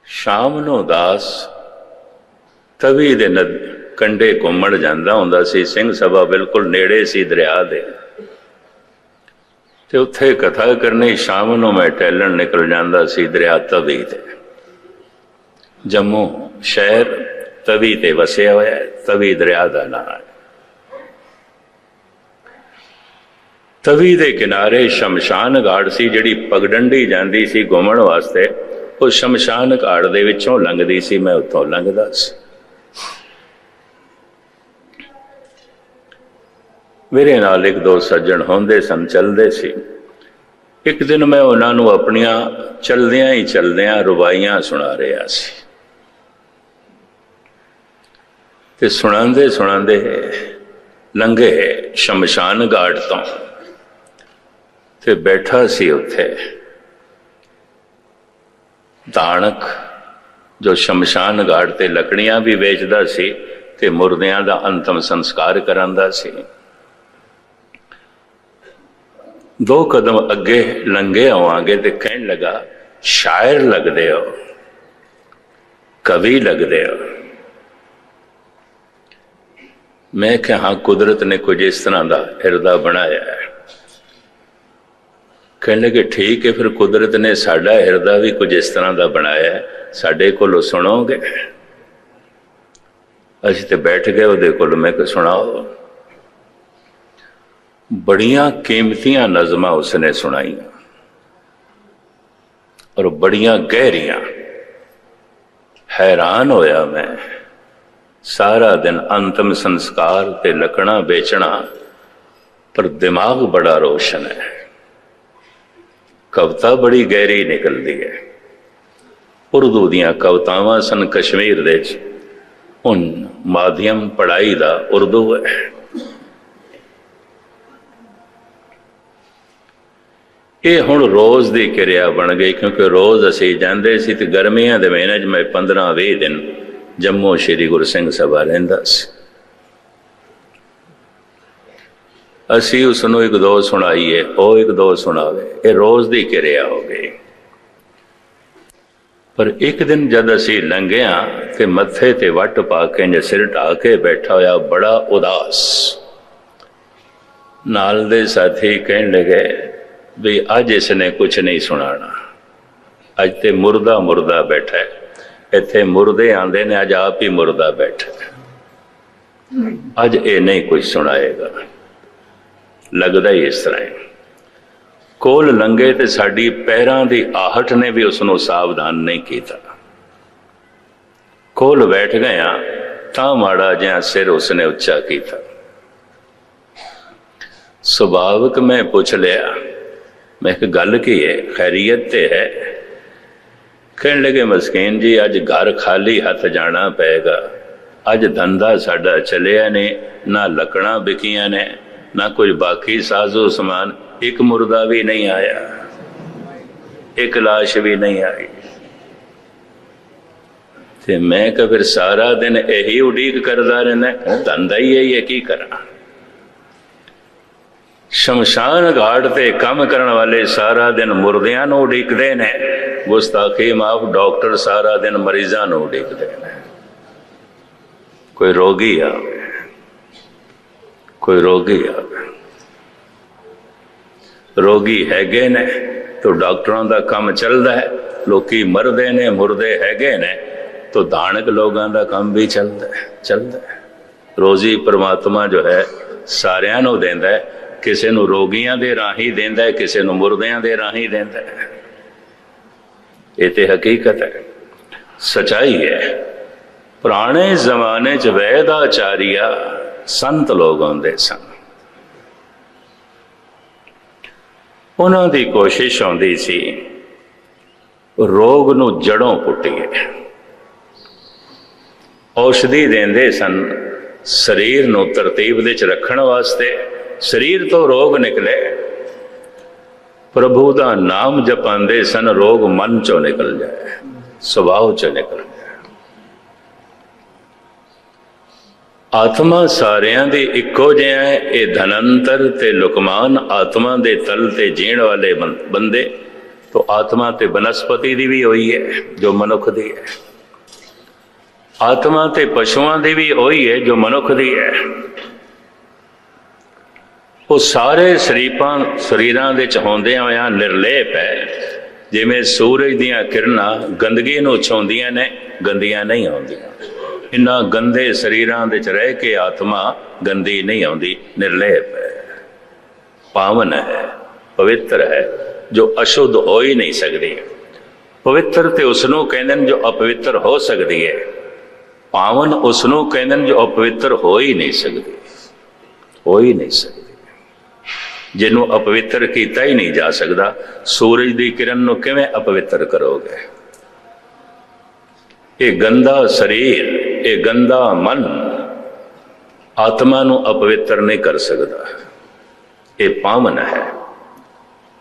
शाम नूं दास तवी दे कंढे घूमण जांदा हुंदा सी। सिंह सभा बिल्कुल नेड़े सी दरिया दे, ते उत्थे कथा करनी। शाम नूं मैं टहलण निकल जांदा सी दरिया तवी ते। जम्मू शहर तवी ते वसिया होया, तवी दरिया दा नाम है। तवी दे किनारे शमशान घाट सी, जिहड़ी पगडंडी जांदी सी घूमण वास्ते, वो शमशान घाट दे विचों लंघदी सी। मैं उत्थों लंघदा सी। मेरे नाल एक दो सज्जण होंदे सन, चलदे सी। एक दिन मैं उन्हां नूं अपनियां चलदियां ही चलदियां रुबाइयां सुणा रहा सी, ते सुणांदे सुणांदे लंघे शमशान घाट तो, ते बैठा सी उत्थे दानक, जो शमशान घाट ते लकड़ियां भी वेचदा सी ते मुर्दियां दा अंतिम संस्कार करांदा सी। दो कदम अगे लंघे आवांगे ते कहन लगा, शायर लगदे हो, कवि लगदे हो। मैं क्या, हाँ, कुदरत ने कुछ इस तरह का हिरदा बनाया है। कहने लगे, ठीक है, फिर कुदरत ने साडा हिरदा भी कुछ इस तरह का बनाया है, साडे कोलों सुनोगे? असीं ते बैठ गए उहदे कोल। मैं कहा, सुनाओ। बड़ियां कीमतियां नज़मां उसने सुनाइयां और बड़ियां गहरियां। हैरान होया मैं। सारा दिन अंतिम संस्कार ते लकड़ा बेचना, पर दिमाग बड़ा रोशन है। कविता बड़ी गहरी निकलती है। उर्दू दियां कवितावां सन कश्मीर दे च, हुण माध्यम पढ़ाई दा उर्दू है। ये हुण रोज़ की किरिया बन गई, क्योंकि रोज़ असीं जांदे सी ते गर्मियां दे महीने च मैं 15-20 दिन जम्मू श्री गुरु सिंह सभा रहिंदा सी। असी उसनों एक दो सुनाईए, वो एक दो सुनावे, ये रोज़ की किरिया हो गई। पर एक दिन जद असी लंघिया ते मत्थे ते वट पा के सिर ढा के बैठा होया, बड़ा उदास। नाल दे साथी कहन लगे भी अज इसने कुछ नहीं सुनाना, अज ते मुर्दा मुर्दा बैठा है। इत्थे मुर्दे आंदे ने, अज आप ही मुर्दा बैठा, अज ये नहीं कुछ सुनाएगा। लगदा ही इस तरह है। कोल लंघे ते साडी पैरां दी आहट ने भी उसनों सावधान नहीं किया। कोल बैठ गया तां माड़ा जिहा सिर उसने उच्चा किया। सुभाविक मैं पूछ लिया, मैं गल की है, खैरियत ते है? कहने लगे, मस्कीन जी, अज घर खाली हथ जाना पेगा। अज धंधा साडा चलिया ने, ना लकड़ा बिकिया ने, ना कुछ बाकी साजो समान। एक मुर्दा भी नहीं आया, एक लाश भी नहीं आई। ते मैं कहा, फिर सारा दिन यही उड़ीक करदा रहना, धंधा ही यही है, की करा। शमशान घाट ते काम करने वाले सारा दिन मुर्दियां नूं उड़ीकदे ने। गुस्ताखी माफ, डॉक्टर सारा दिन मरीजां नूं उड़ीकदे ने। कोई रोगी आवे, कोई रोगी आवे। रोगी हैगे ने तो डॉक्टरों का काम चलता है, लोकी मरदे ने, मुर्दे हैगे ने तो धानक लोगों का काम भी चलता है। रोजी परमात्मा जो है सारियां नूं देंदा है, किसी नूं रोगियां दे राही देंदा है, किसी नूं मुर्दियां दे राही देंदा है। ये ते हकीकत है, सच्चाई है। पुराने जमाने च वैदाचार्या संत लोग आउंदे सन। उन्हां दी कोशिश आउंदी सी रोग नूं जड़ों पुट्टीए। औषधि देंदे सन शरीर नूं तरतीब दे च रखण वास्ते। शरीर तो रोग निकले, प्रभु दा नाम जपांदे सन, रोग मन चो निकल जाए, सुभाव चो निकल जाए। आत्मा सारियां दी इक्को जिहा है। ये धनंतर ते लुकमान आत्मा दे तल ते जीण वाले बंदे तो आत्मा तो बनस्पति की भी हुई है जो मनुख दी है, आत्मा तो पशुओं की भी हुई है जो मनुख दी है। वो सारे शरीरां दे च होंदियां होइयां निर्लेप है, जिवें सूरज दियां किरणां गंदगी नूं छाउंदियां ने, गंदियां नहीं आउंदियां। इन्हां गंदे शरीरां दे च रह के आत्मा गंदी नहीं आउंदी, निर्लेप है, पावन है, पवित्र है, जो अशुद्ध हो ही नहीं सकती। पवित्र तो उसनूं कहंदे ने जो अपवित्र हो सकती है, पावन उसनूं कहंदे ने जो अपवित्र हो ही नहीं सकती, हो ही नहीं सकती। जिन्हों अपवित्र किया ही नहीं जा सकता, सूरज की किरण नूं किवें अपवित्र करोगे? ये गंदा शरीर, ये गंदा मन आत्मा नूं अपवित्र नहीं कर सकता, ये पावन है।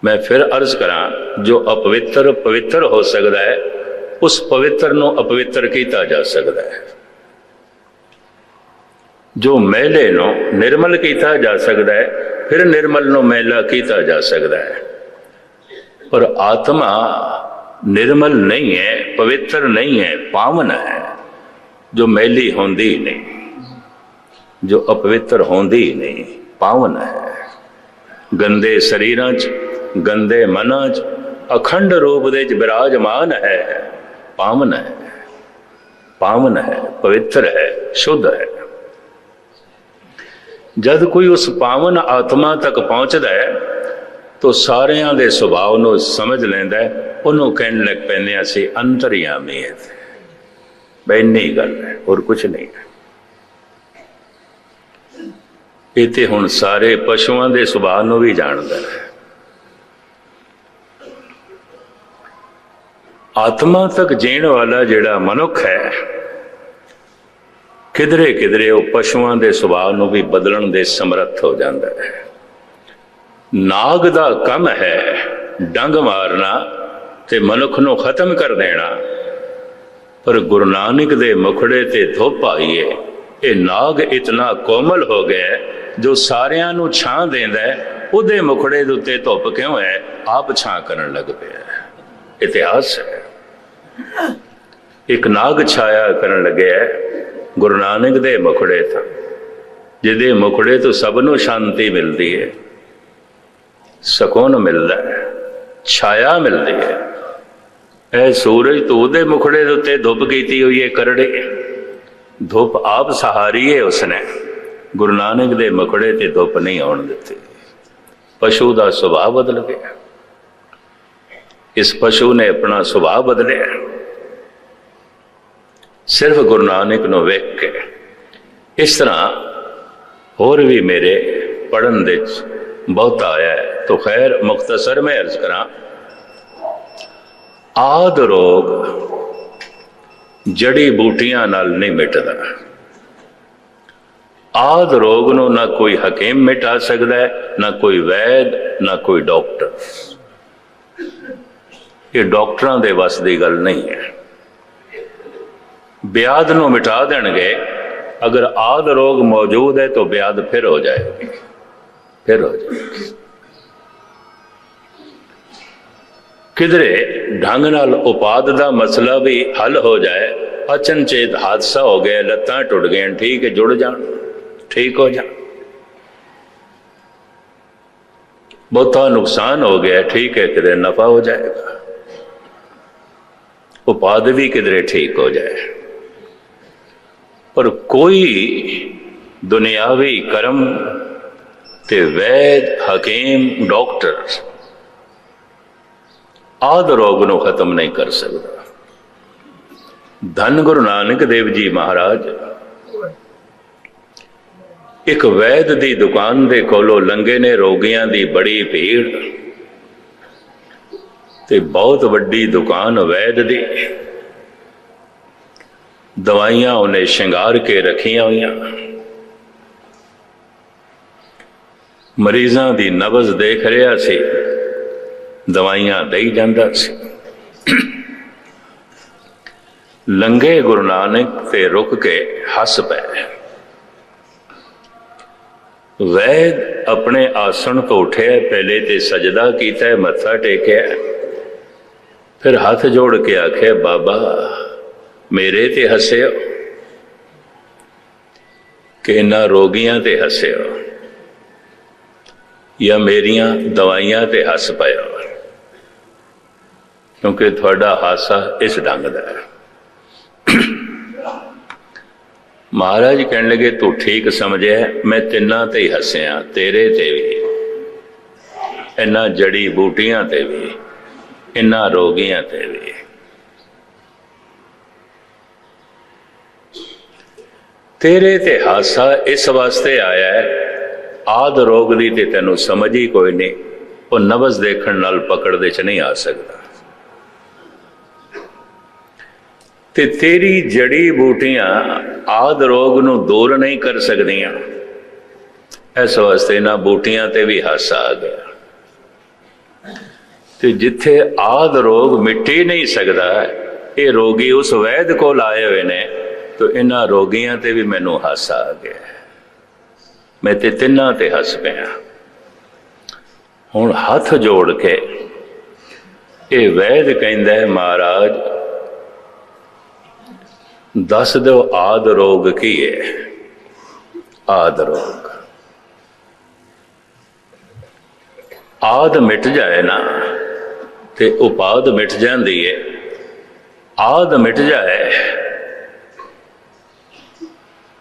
मैं फिर अर्ज करा, जो अपवित्र पवित्र हो सकता है, उस पवित्र नूं अपवित्र किया जा सकता है। जो मैले नूं निर्मल किया जा सकता है, फिर निर्मल नूं मैला किया जा सकता है। पर आत्मा निर्मल नहीं है, पवित्र नहीं है, पावन है, जो मैली होंदी नहीं, जो अपवित्र होंदी नहीं, पावन है। गंदे शरीरां च, गंदे मनां च अखंड रूप दे च विराजमान है, पावन है, पावन है, पवित्र है, शुद्ध है। जद कोई उस पावन आत्मा तक पहुंचता है तो सारियां दे सुभाव नूं समझ लैंदा है, उन्होंने कहने लग पैंदे असीं अंतर्यामी है। बई इन्नी गल है, और कुछ नहीं है। ये ते हुण सारे पशुओं के सुभाव नूं भी जानदा है। आत्मा तक जीण वाला जिहड़ा मनुख है, किधरे किधरे वो पशुओं के सुभाव नूं भी बदलण दे समर्थ हो जाता है। नाग दा कम है डंग मारना ते मनुख नूं खत्म कर देना, पर गुरु नानक दे मुखड़े ते धुप आई है। ये नाग इतना कोमल हो गया जो सारियां नूं छां देंदा है, उहदे मुखड़े दे उत्ते धुप क्यों है? आप छां करन लग पिया। इतिहास है, एक नाग छाया करन लगे है गुरु नानक दे मुखड़े था, जिहदे मुखड़े तो सबनों शांति मिलती है, सकून मिलता है, छाया मिलती है। ए सूरज तो उहदे मुखड़े दे उत्ते धुप कीती हुई है करड़े, धुप आप सहारी है उसने, गुरु नानक दे मुखड़े ते धुप नहीं आउण दित्ती। पशु का सुभाव बदल गया, इस पशु ने अपना सुभाव बदलिया सिर्फ गुरु नानक नूं वेख के। इस तरह होर भी मेरे पढ़न दे बहुत आया है, तो खैर मुख्तसर में अर्ज करा। आद रोग जड़ी बूटियां नाल नहीं मिटदा। आद रोग नूं ना कोई हकीम मिटा सकता है, ना कोई वैद, ना कोई डॉक्टर। ये डॉक्टरां दे वस दी गल नहीं है। ब्याध नूं मिटा देणगे, अगर आद रोग मौजूद है तो ब्याध फिर हो जाएगी, फिर हो जाएगी। किधरे ढंग नाल उपाद का मसला भी हल हो जाए, अचनचेत हादसा हो गया, लत्तां टुट गई, ठीक है, जुड़ जान, ठीक हो जाए। बहुता नुकसान हो गया, ठीक है, किधरे नफा हो जाएगा, उपाद भी किधरे ठीक हो जाए। पर कोई दुनियावी कर्म ते वैद, हकीम, डॉक्टर आद रोग नूं खत्म नहीं कर सकता। धन गुरु नानक देव जी महाराज एक वैद दी दुकान दे कोलों लंघे ने, रोगियां दी बड़ी भीड़, ते बहुत वड्डी दुकान वैद दी, दवाइयां उन्हें श्रृंगार के रखियां हुई, मरीजां दी नबज देख रहा सी, दवाइयां दई जांदा सी। लंघे गुरु नानक ते रुक के हस पे। वैद अपने आसन तो उठे, पहले ते सजदा कीता, मत्था टेकिया, फिर हाथ जोड़ के आखे बाबा मेरे ते हस्यो कि इन्हां रोगियां ते हस्यो या मेरियां दवाइयां ते हस पायो, क्योंकि थोड़ा हासा इस ढंग दा है। महाराज कहने लगे तू ठीक समझे, मैं तिन्ना ते ही हसिया, तेरे ते भी, इन्हां जड़ी बूटियां ते भी, इन्हां रोगियां ते भी। तेरे ते हासा इस वास्ते आया है, आद रोग दी ते तैनू समझ ही कोई नहीं, वो नवज देखण नाल पकड़ दे च नहीं आ सकता। ते तेरी जड़ी बूटियां आद रोग नू दूर नहीं कर सकदियां, इस वास्ते इन्हां बूटियां ते भी हासा आ गया। ते जिथे आद रोग मिट ही नहीं सकता, ये रोगी उस वैद को आए हुए ने, तो इन्हां रोगियां ते भी मैनू हासा आ गया। मैं ते तिन्हां ते हस पिया। हुण हाथ जोड़ के ये वैद कहंदा है महाराज दस दो आद रोग की है। आद रोग आद मिट जाए ना ते उपाद मिट जाती है। आद मिट जाए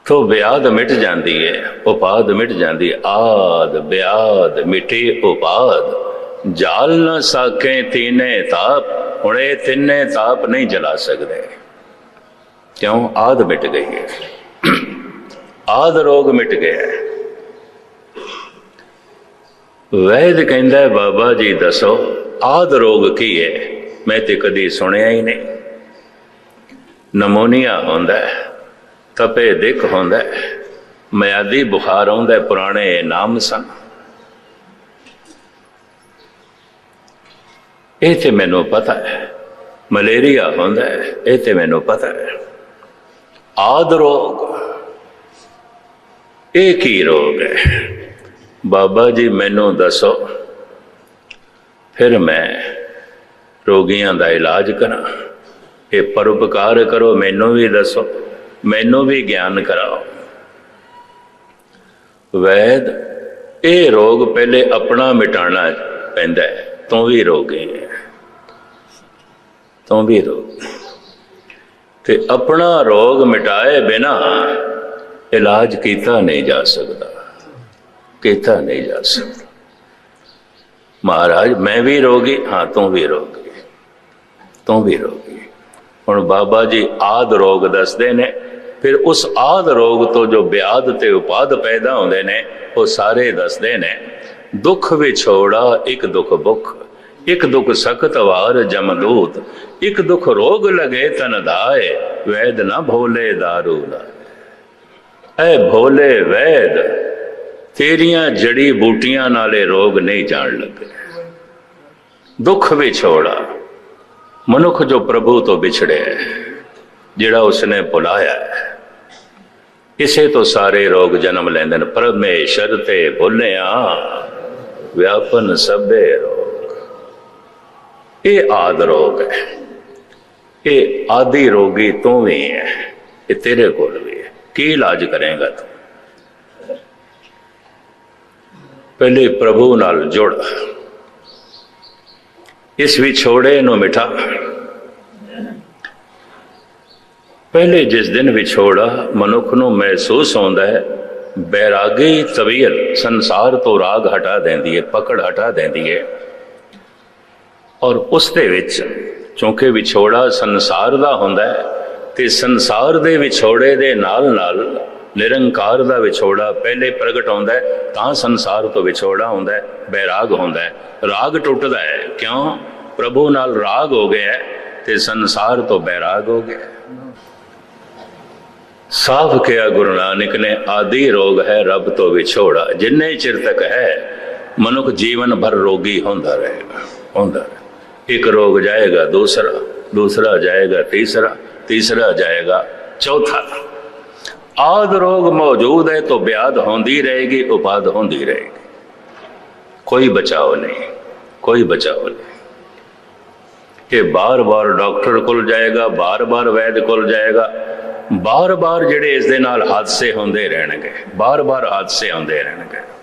तो ब्याद मिट जाती है, उपाद मिट जाती है। आद ब्याद मिटे उपाद, जाल न साके तीने ताप। हुण ये तिने ताप नहीं जला सकते, क्यों? आद मिट गई है, आद रोग मिट गया है। वैद कहंदा है बाबा जी दसो आद रोग की है? मैं तो कदी सुनिया ही नहीं। नमोनिया होंदा है, तपे दिक होंदा है, मियादी बुखार आउंदा है, पुराने नाम सन। ये तो मैनू पता है। मलेरिया होंदा है, ये तो मैनू पता है। आद रोग एक ही रोग है। बाबा जी मैनू दसो, फिर मैं रोगियों का इलाज करा। ये परोपकार करो, मैनू भी दसो, मैनू भी ज्ञान कराओ। वैद ये रोग पहले अपना मिटाना पैंदा है। तू भी रोगी है, तू भी रोगी, ते अपना रोग मिटाए बिना इलाज किया नहीं जा सकता, किया नहीं जा सकता। महाराज मैं भी रोगी, हाँ तू भी रोगी, तू भी रोगी। हुण बाबा जी आद रोग दसदे ने, फिर उस आद रोग तो जो ब्याद ते उपाद पैदा होंदे ने वो सारे दसदे ने। दुख विछोड़ा एक दुख भुख, एक दुख सख्त वार जमदूत, एक दुख रोग लगे तन दाए, वैद ना भोले दारू लाए। ऐ भोले वैद तेरियां जड़ी बूटियां नाले रोग नहीं जान लगे। दुख विछोड़ा मनुख जो प्रभु तो बिछड़े है, जिहड़ा उसने भुलाया है, इसे तो सारे रोग जन्म लेंदे ने। परमेश्वर ते भुलिया व्यापन सबे रोग। ये आद रोग है, ये आदि रोगी तू भी है, ये तेरे कोल भी है। की इलाज करेगा तू? पहले प्रभु नाल जुड़, इस विछोड़े नू मिठा। पहले जिस दिन विछोड़ा मनुख नू महसूस होंदा है, बैरागी तबीयत संसार तो राग हटा देंदी है, पकड़ हटा देंदी है। और उस दे विच चूंकि विछोड़ा संसार दा होंदा है, ते संसार दे विछोड़े दे नाल नाल निरंकार दा विछोड़ा पहले प्रगट होंदा है, तां संसार तो विछोड़ा होंदा है, बैराग होंदा है। राग टुटदा है, क्यों? प्रभु नाल राग हो गया है, ते संसार तो बैराग हो गया। साफ किया गुरु नानक ने, आदि रोग है रब तो विछोड़ा। जिन्ने चिर तक है मनुख जीवन भर रोगी होंदा रहेगा, होंदा रहेगा। एक रोग जाएगा दूसरा, दूसरा जाएगा तीसरा, तीसरा जाएगा चौथा। आद रोग मौजूद है तो ब्याद होंदी रहेगी, उपाद होंदी रहेगी। कोई बचाव नहीं, कोई बचाव नहीं। कि बार बार डॉक्टर कोल जाएगा, बार बार वैद कोल जाएगा, बार बार जिहड़े इस दे नाल हादसे होंदे रहणगे, बार बार हादसे आउंदे रहणगे।